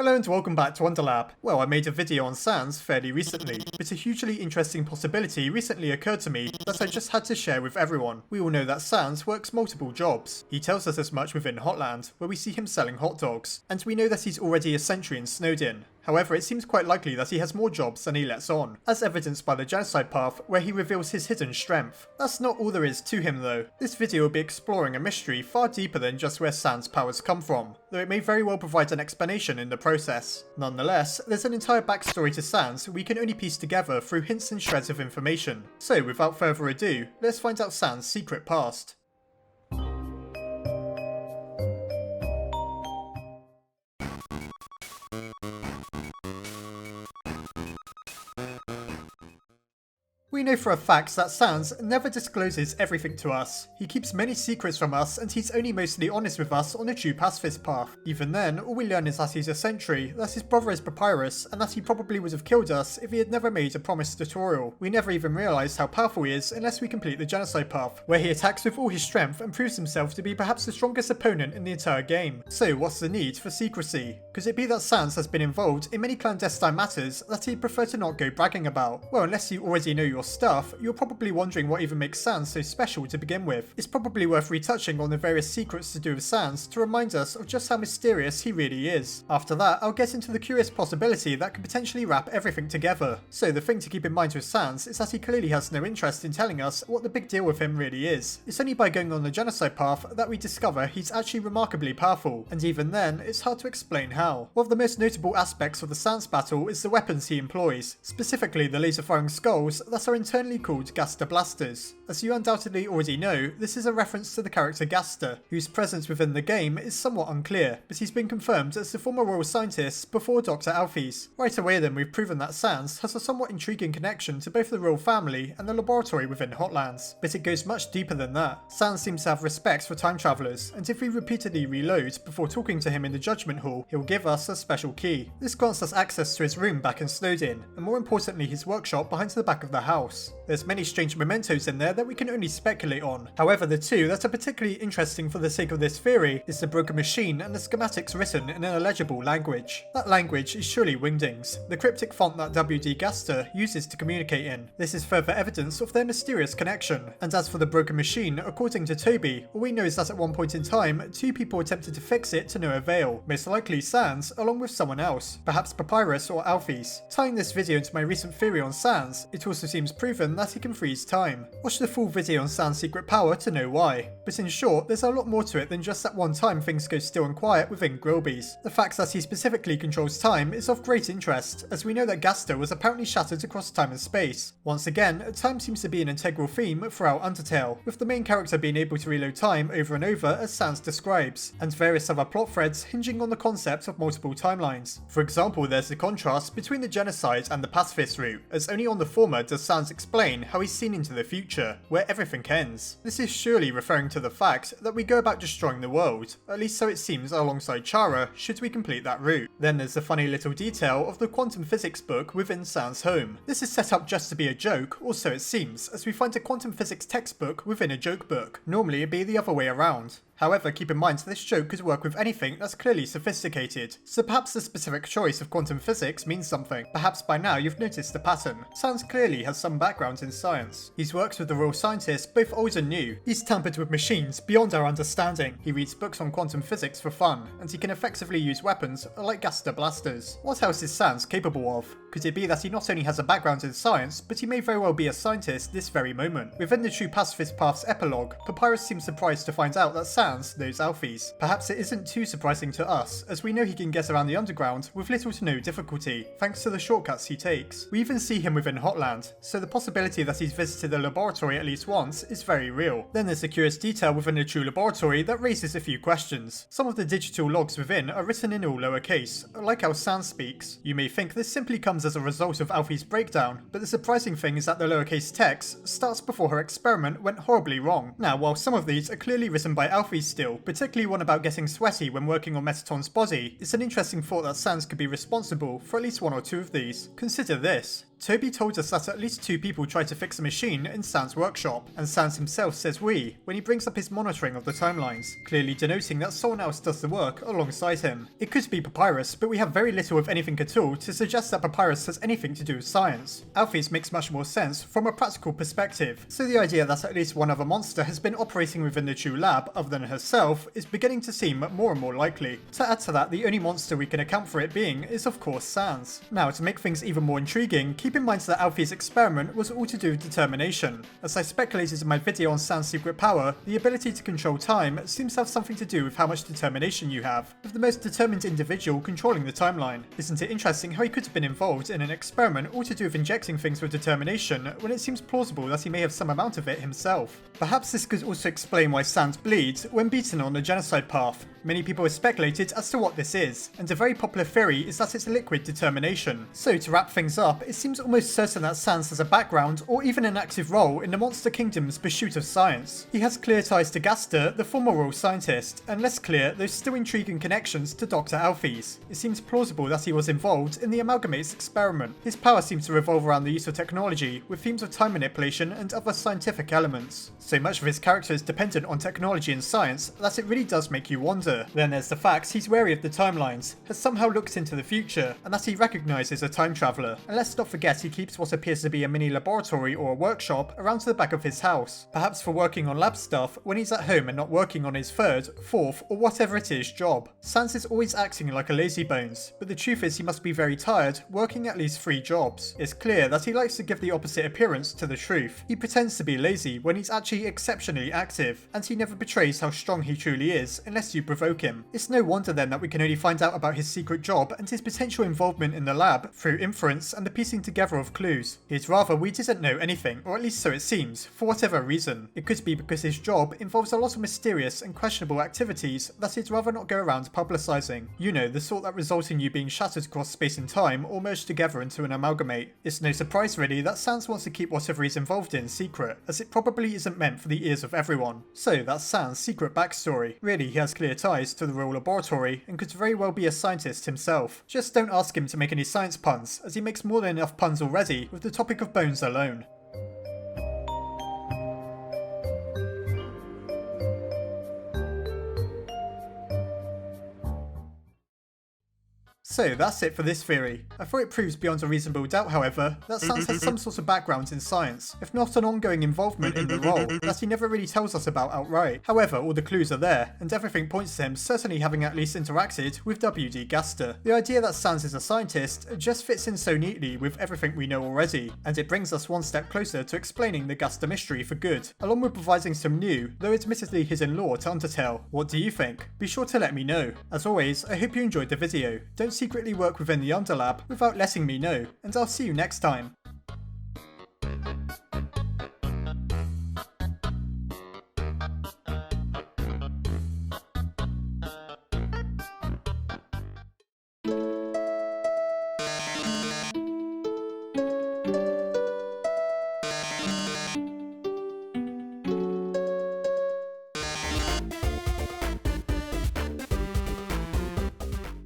Hello and welcome back to Underlab. Well, I made a video on Sans fairly recently, but a hugely interesting possibility recently occurred to me that I just had to share with everyone. We all know that Sans works multiple jobs. He tells us as much within Hotland, where we see him selling hot dogs, and we know that he's already a sentry in Snowdin. However, it seems quite likely that he has more jobs than he lets on, as evidenced by the genocide path where he reveals his hidden strength. That's not all there is to him though. This video will be exploring a mystery far deeper than just where Sans' powers come from, though it may very well provide an explanation in the process. Nonetheless, there's an entire backstory to Sans we can only piece together through hints and shreds of information. So without further ado, let's find out Sans' secret past. We know for a fact that Sans never discloses everything to us. He keeps many secrets from us and he's only mostly honest with us on a true pacifist path. Even then, all we learn is that he's a sentry, that his brother is Papyrus, and that he probably would have killed us if he had never made a promised tutorial. We never even realise how powerful he is unless we complete the genocide path, where he attacks with all his strength and proves himself to be perhaps the strongest opponent in the entire game. So what's the need for secrecy? Could it be that Sans has been involved in many clandestine matters that he'd prefer to not go bragging about? Well, unless you already know your stuff, you're probably wondering what even makes Sans so special to begin with. It's probably worth retouching on the various secrets to do with Sans to remind us of just how mysterious he really is. After that, I'll get into the curious possibility that could potentially wrap everything together. So the thing to keep in mind with Sans is that he clearly has no interest in telling us what the big deal with him really is. It's only by going on the genocide path that we discover he's actually remarkably powerful, and even then, it's hard to explain how. One of the most notable aspects of the Sans battle is the weapons he employs, specifically the laser-firing skulls that are internally called Gaster blasters. As you undoubtedly already know, this is a reference to the character Gaster, whose presence within the game is somewhat unclear, but he's been confirmed as the former royal scientist before Dr. Alphys. Right away then, we've proven that Sans has a somewhat intriguing connection to both the royal family and the laboratory within Hotlands, but it goes much deeper than that. Sans seems to have respect for time travelers, and if we repeatedly reload before talking to him in the Judgment Hall, he'll give us a special key. This grants us access to his room back in Snowdin, and more importantly his workshop behind the back of the house. There's many strange mementos in there that we can only speculate on. However, the two that are particularly interesting for the sake of this theory is the broken machine and the schematics written in an illegible language. That language is surely Wingding's, the cryptic font that WD Gaster uses to communicate in. This is further evidence of their mysterious connection. And as for the broken machine, according to Toby, all we know is that at one point in time, two people attempted to fix it to no avail, most likely Sans along with someone else, perhaps Papyrus or Alphys. Tying this video into my recent theory on Sans, it also seems proven that he can freeze time. Watch the full video on Sans' secret power to know why. But in short, there's a lot more to it than just that one time things go still and quiet within Grilby's. The fact that he specifically controls time is of great interest, as we know that Gaster was apparently shattered across time and space. Once again, time seems to be an integral theme throughout Undertale, with the main character being able to reload time over and over as Sans describes, and various other plot threads hinging on the concept of multiple timelines. For example, there's the contrast between the genocide and the pacifist route, as only on the former does Sans explain how he's seen into the future, where everything ends. This is surely referring to the fact that we go about destroying the world, at least so it seems alongside Chara, should we complete that route. Then there's the funny little detail of the quantum physics book within Sans' home. This is set up just to be a joke, or so it seems, as we find a quantum physics textbook within a joke book. Normally it'd be the other way around. However, keep in mind this joke could work with anything that's clearly sophisticated, so perhaps the specific choice of quantum physics means something. Perhaps by now you've noticed the pattern. Sans clearly has some background in science. He's worked with the royal scientists, both old and new. He's tampered with machines beyond our understanding. He reads books on quantum physics for fun, and he can effectively use weapons like Gaster blasters. What else is Sans capable of? Could it be that he not only has a background in science, but he may very well be a scientist this very moment? Within the True Pacifist Path's epilogue, Papyrus seems surprised to find out that Sans knows Alphys. Perhaps it isn't too surprising to us, as we know he can get around the underground with little to no difficulty, thanks to the shortcuts he takes. We even see him within Hotland, so the possibility that he's visited the laboratory at least once is very real. Then there's a curious detail within the true laboratory that raises a few questions. Some of the digital logs within are written in all lowercase, like how Sans speaks. You may think this simply comes as a result of Alphys' breakdown, but the surprising thing is that the lowercase text starts before her experiment went horribly wrong. Now, while some of these are clearly written by Alphys still, particularly one about getting sweaty when working on Metaton's body, it's an interesting thought that Sans could be responsible for at least one or two of these. Consider this. Toby told us that at least 2 people tried to fix a machine in Sans' workshop, and Sans himself says we, when he brings up his monitoring of the timelines, clearly denoting that someone else does the work alongside him. It could be Papyrus, but we have very little of anything at all to suggest that Papyrus has anything to do with science. Alphys makes much more sense from a practical perspective, so the idea that at least one other monster has been operating within the true lab other than herself is beginning to seem more and more likely. To add to that, the only monster we can account for it being is of course Sans. Now, to make things even more intriguing, keep in mind that Alphys' experiment was all to do with determination. As I speculated in my video on Sans' secret power, the ability to control time seems to have something to do with how much determination you have, with the most determined individual controlling the timeline. Isn't it interesting how he could have been involved in an experiment all to do with injecting things with determination, when it seems plausible that he may have some amount of it himself? Perhaps this could also explain why Sans bleeds when beaten on the genocide path. Many people have speculated as to what this is, and a very popular theory is that it's liquid determination. So to wrap things up, it seems almost certain that Sans has a background or even an active role in the Monster Kingdom's pursuit of science. He has clear ties to Gaster, the former royal scientist, and less clear, though still intriguing connections to Dr. Alphys. It seems plausible that he was involved in the Amalgamate's experiment. His power seems to revolve around the use of technology, with themes of time manipulation and other scientific elements. So much of his character is dependent on technology and science that it really does make you wonder. Then there's the fact he's wary of the timelines, has somehow looked into the future, and that he recognises a time traveller. And let's not forget he keeps what appears to be a mini laboratory or a workshop around to the back of his house, perhaps for working on lab stuff when he's at home and not working on his 3rd, 4th, or whatever it is job. Sans is always acting like a lazybones, but the truth is he must be very tired, working at least 3 jobs. It's clear that he likes to give the opposite appearance to the truth. He pretends to be lazy when he's actually exceptionally active, and he never betrays how strong he truly is unless you provoke him. It's no wonder then that we can only find out about his secret job and his potential involvement in the lab through inference and the piecing together of clues. It's rather we didn't know anything, or at least so it seems, for whatever reason. It could be because his job involves a lot of mysterious and questionable activities that he'd rather not go around publicising. You know, the sort that result in you being shattered across space and time or merged together into an amalgamate. It's no surprise really that Sans wants to keep whatever he's involved in secret, as it probably isn't meant for the ears of everyone. So that's Sans' secret backstory. Really, he has clear ties to the Royal Laboratory and could very well be a scientist himself. Just don't ask him to make any science puns, as he makes more than enough puns already with the topic of bones alone. So that's it for this theory. I thought it proves beyond a reasonable doubt, however, that Sans has some sort of background in science, if not an ongoing involvement in the role, that he never really tells us about outright. However, all the clues are there, and everything points to him certainly having at least interacted with W.D. Gaster. The idea that Sans is a scientist just fits in so neatly with everything we know already, and it brings us one step closer to explaining the Gaster mystery for good, along with providing some new, though admittedly hidden lore to Undertale. What do you think? Be sure to let me know. As always, I hope you enjoyed the video. Don't secretly work within the Underlab without letting me know, and I'll see you next time.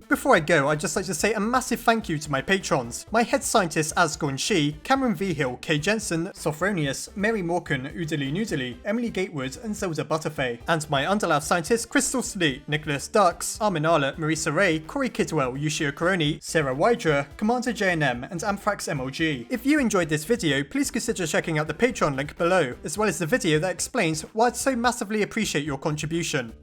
Before I go, I'd just like to say a massive thank you to my patrons. My head scientists Asgorn Shi, Cameron Vigil, Kay Jensen, Sophronius, Mary Morkan, Oodly Noodly, Emily Gatewood, and Zelda Butterfay. And my Underlab scientists Crystal Sleet, Nicholas Dux, Armin Arlett, Marisa Ray, Corey Kidwell, Yushio Koroni, Sarah Wydra, Commander JNM, and Amphrax MLG. If you enjoyed this video, please consider checking out the Patreon link below, as well as the video that explains why I'd so massively appreciate your contribution.